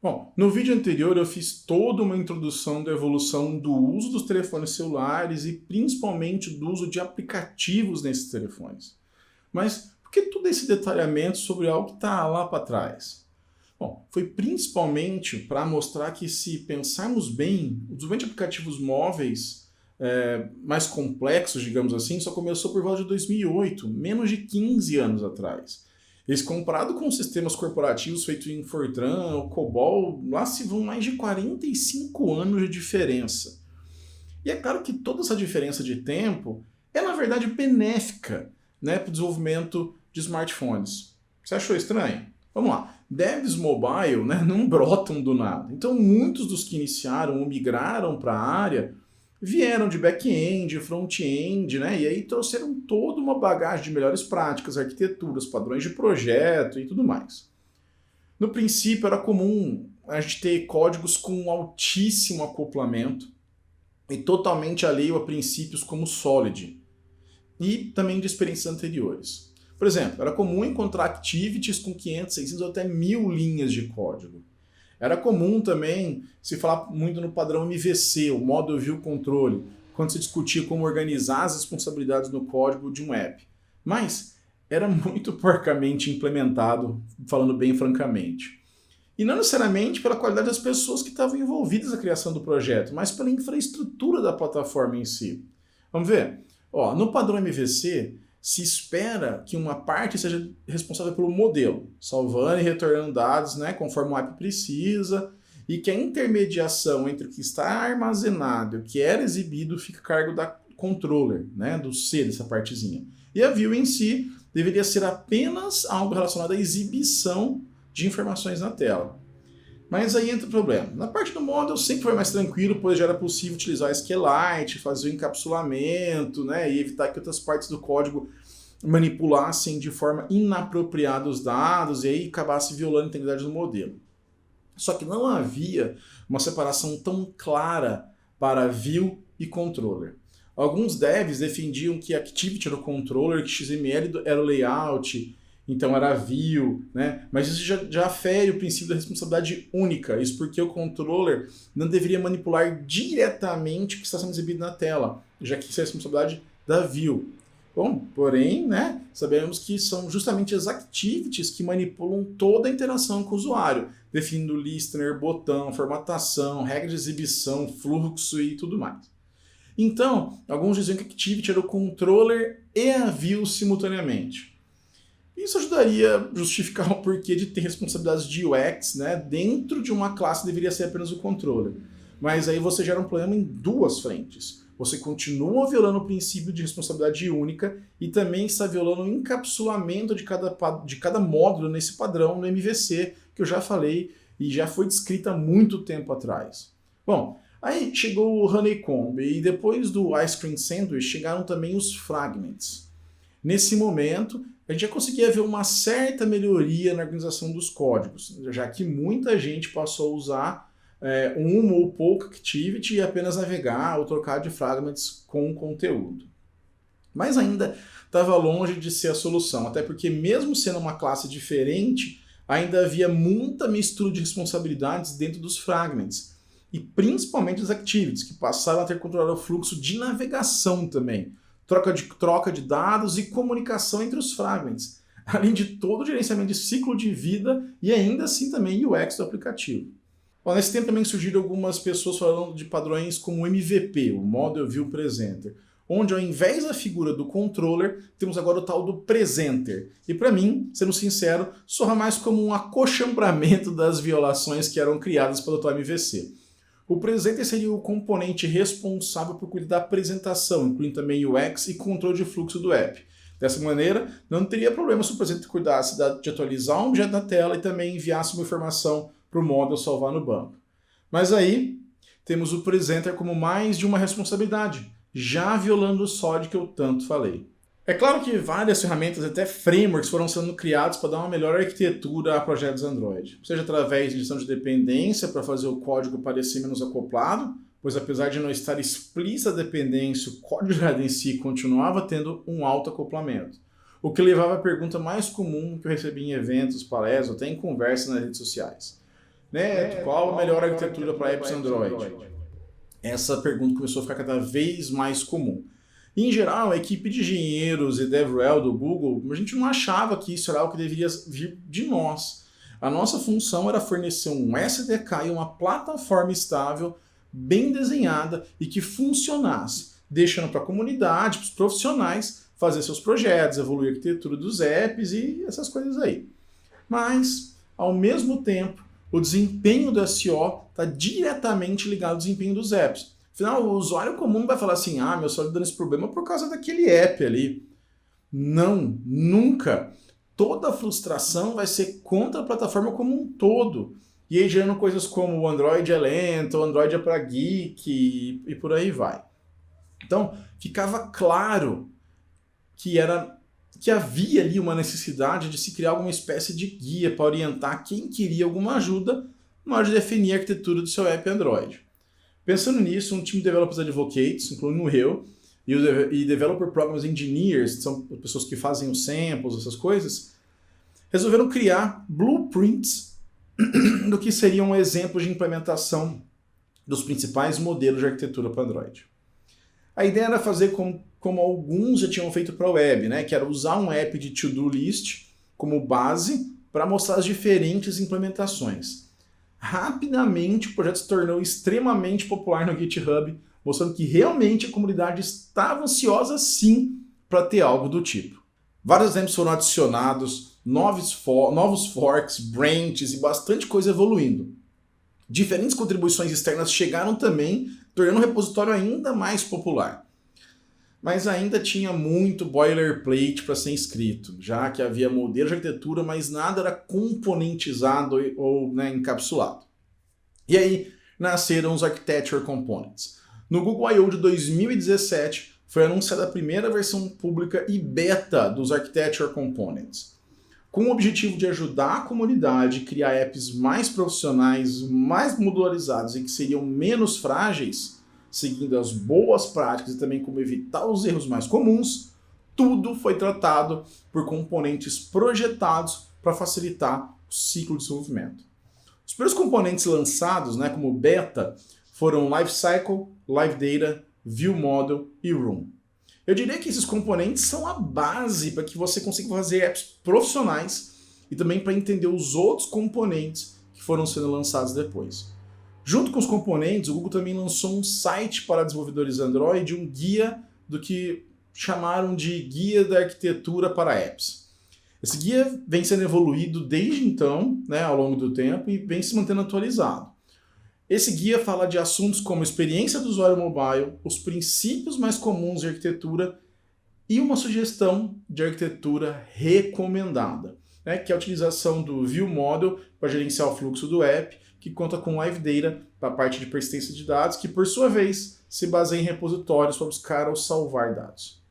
Bom, no vídeo anterior eu fiz toda uma introdução da evolução do uso dos telefones celulares e principalmente do uso de aplicativos nesses telefones. Mas por que todo esse detalhamento sobre algo que está lá para trás? Bom, foi principalmente para mostrar que, se pensarmos bem, o desenvolvimento de aplicativos móveis mais complexos, digamos assim, só começou por volta de 2008, menos de 15 anos atrás. Eles, comparado com sistemas corporativos feitos em Fortran ou COBOL, lá se vão mais de 45 anos de diferença. E é claro que toda essa diferença de tempo é, na verdade, benéfica, né, para o desenvolvimento de smartphones. Você achou estranho? Vamos lá. Devs mobile, né, não brotam do nada. Então, muitos dos que iniciaram ou migraram para a área vieram de back-end, front-end, né? E aí trouxeram toda uma bagagem de melhores práticas, arquiteturas, padrões de projeto e tudo mais. No princípio era comum a gente ter códigos com altíssimo acoplamento e totalmente alheio a princípios como Solid e também de experiências anteriores. Por exemplo, era comum encontrar activities com 500, 600 ou até 1000 linhas de código. Era comum também se falar muito no padrão MVC, o Model View Control, quando se discutia como organizar as responsabilidades no código de um app. Mas era muito porcamente implementado, falando bem francamente. E não necessariamente pela qualidade das pessoas que estavam envolvidas na criação do projeto, mas pela infraestrutura da plataforma em si. Vamos ver? No padrão MVC, se espera que uma parte seja responsável pelo modelo, salvando e retornando dados, né, conforme o app precisa, e que a intermediação entre o que está armazenado e o que era exibido fica a cargo da controller, né, do C dessa partezinha. E a view em si deveria ser apenas algo relacionado à exibição de informações na tela. Mas aí entra o problema. Na parte do model sempre foi mais tranquilo, pois já era possível utilizar SQLite, fazer o encapsulamento, né, e evitar que outras partes do código manipulassem de forma inapropriada os dados e aí acabasse violando a integridade do modelo. Só que não havia uma separação tão clara para view e controller. Alguns devs defendiam que Activity era o controller, que XML era o layout, então era view, né? Mas isso já fere o princípio da responsabilidade única. Isso porque o controller não deveria manipular diretamente o que está sendo exibido na tela, já que isso é a responsabilidade da view. Bom, porém, né, sabemos que são justamente as activities que manipulam toda a interação com o usuário, definindo listener, botão, formatação, regra de exibição, fluxo e tudo mais. Então, alguns diziam que Activity era o controller e a view simultaneamente. Isso ajudaria a justificar o porquê de ter responsabilidades de UX, né, dentro de uma classe que deveria ser apenas o controller. Mas aí você gera um problema em duas frentes. Você continua violando o princípio de responsabilidade única e também está violando o encapsulamento de cada módulo nesse padrão no MVC, que eu já falei e já foi descrito há muito tempo atrás. Bom, aí chegou o Honeycomb e depois do Ice Cream Sandwich chegaram também os Fragments. Nesse momento, a gente já conseguia ver uma certa melhoria na organização dos códigos, já que muita gente passou a usar uma ou pouca activity e apenas navegar ou trocar de fragments com conteúdo. Mas ainda estava longe de ser a solução, até porque mesmo sendo uma classe diferente, ainda havia muita mistura de responsabilidades dentro dos fragments, e principalmente as activities, que passaram a ter controlado o fluxo de navegação também, troca de dados e comunicação entre os fragments, além de todo o gerenciamento de ciclo de vida e ainda assim também UX do aplicativo. Bom, nesse tempo também surgiram algumas pessoas falando de padrões como o MVP, o Model View Presenter, onde ao invés da figura do controller, temos agora o tal do presenter. E para mim, sendo sincero, soa mais como um acolchambramento das violações que eram criadas pelo tal MVC. O presenter seria o componente responsável por cuidar da apresentação, incluindo também UX e controle de fluxo do app. Dessa maneira, não teria problema se o presenter cuidasse de atualizar um objeto na tela e também enviasse uma informação para o model salvar no banco. Mas aí, temos o presenter como mais de uma responsabilidade, já violando o SOD que eu tanto falei. É claro que várias ferramentas, até frameworks, foram sendo criados para dar uma melhor arquitetura a projetos Android, seja através de gestão de dependência para fazer o código parecer menos acoplado, pois apesar de não estar explícita a dependência, o código gerado em si continuava tendo um alto acoplamento, o que levava à pergunta mais comum que eu recebi em eventos, palestras, até em conversas nas redes sociais. Neto, qual a melhor arquitetura para apps Android? Essa pergunta começou a ficar cada vez mais comum. Em geral, a equipe de engenheiros e DevRel do Google, a gente não achava que isso era algo que deveria vir de nós. A nossa função era fornecer um SDK e uma plataforma estável, bem desenhada e que funcionasse, deixando para a comunidade, para os profissionais, fazer seus projetos, evoluir a arquitetura dos apps e essas coisas aí. Mas, ao mesmo tempo, o desempenho do SEO está diretamente ligado ao desempenho dos apps. Afinal, o usuário comum vai falar assim, meu celular está dando esse problema por causa daquele app ali. Não, nunca. Toda a frustração vai ser contra a plataforma como um todo. E aí gerando coisas como o Android é lento, o Android é para geek e por aí vai. Então, ficava claro que havia ali uma necessidade de se criar alguma espécie de guia para orientar quem queria alguma ajuda na hora de definir a arquitetura do seu app Android. Pensando nisso, um time de Developers Advocates, incluindo eu, e Developer Programs Engineers, que são pessoas que fazem os samples, essas coisas, resolveram criar blueprints do que seria um exemplo de implementação dos principais modelos de arquitetura para Android. A ideia era fazer como alguns já tinham feito para a web, né? Que era usar um app de to-do list como base para mostrar as diferentes implementações. Rapidamente, o projeto se tornou extremamente popular no GitHub, mostrando que realmente a comunidade estava ansiosa sim para ter algo do tipo. Vários exemplos foram adicionados, novos forks, branches e bastante coisa evoluindo. Diferentes contribuições externas chegaram também, tornando o repositório ainda mais popular. Mas ainda tinha muito boilerplate para ser escrito, já que havia modelo de arquitetura, mas nada era componentizado ou encapsulado. E aí nasceram os Architecture Components. No Google I.O. de 2017 foi anunciada a primeira versão pública e beta dos Architecture Components, com o objetivo de ajudar a comunidade a criar apps mais profissionais, mais modularizados e que seriam menos frágeis, seguindo as boas práticas e também como evitar os erros mais comuns. Tudo foi tratado por componentes projetados para facilitar o ciclo de desenvolvimento. Os primeiros componentes lançados, como beta, foram Lifecycle, LiveData, ViewModel e Room. Eu diria que esses componentes são a base para que você consiga fazer apps profissionais e também para entender os outros componentes que foram sendo lançados depois. Junto com os componentes, o Google também lançou um site para desenvolvedores Android, um guia do que chamaram de Guia da Arquitetura para Apps. Esse guia vem sendo evoluído desde então, ao longo do tempo, e vem se mantendo atualizado. Esse guia fala de assuntos como experiência do usuário mobile, os princípios mais comuns de arquitetura e uma sugestão de arquitetura recomendada, que é a utilização do ViewModel para gerenciar o fluxo do app, que conta com LiveData para a parte de persistência de dados, que por sua vez se baseia em repositórios para buscar ou salvar dados.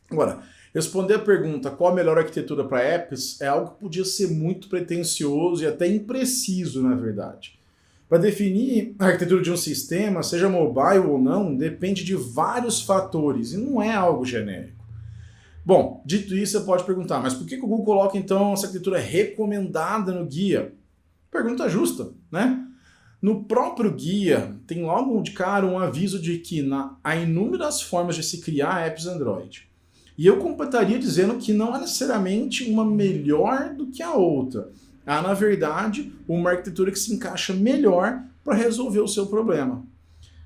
Agora, responder a pergunta qual a melhor arquitetura para apps é algo que podia ser muito pretensioso e até impreciso, na verdade. Para definir a arquitetura de um sistema, seja mobile ou não, depende de vários fatores e não é algo genérico. Bom, dito isso, você pode perguntar, mas por que o Google coloca então essa arquitetura recomendada no guia? Pergunta justa, No próprio guia, tem logo de cara um aviso de que há inúmeras formas de se criar apps Android. E eu completaria dizendo que não é necessariamente uma melhor do que a outra. Há, na verdade, uma arquitetura que se encaixa melhor para resolver o seu problema.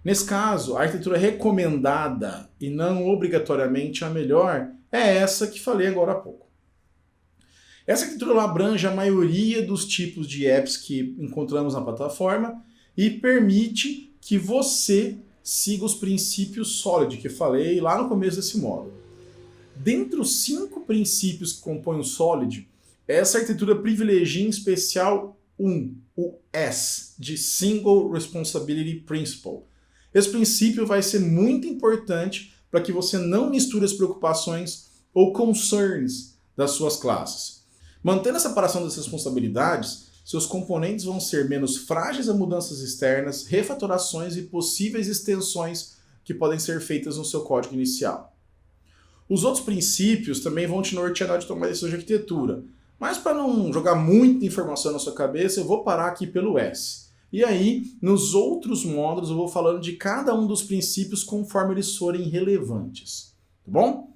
Nesse caso, a arquitetura recomendada e não obrigatoriamente a melhor é essa que falei agora há pouco. Essa arquitetura abrange a maioria dos tipos de apps que encontramos na plataforma e permite que você siga os princípios Solid que falei lá no começo desse módulo. Dentre os 5 princípios que compõem o Solid, essa arquitetura privilegia em especial o S, de Single Responsibility Principle. Esse princípio vai ser muito importante para que você não misture as preocupações ou concerns das suas classes. Mantendo a separação das responsabilidades, seus componentes vão ser menos frágeis a mudanças externas, refatorações e possíveis extensões que podem ser feitas no seu código inicial. Os outros princípios também vão te nortear na hora de tomar decisões de arquitetura, mas para não jogar muita informação na sua cabeça, eu vou parar aqui pelo S. E aí, nos outros módulos, eu vou falando de cada um dos princípios conforme eles forem relevantes, tá bom?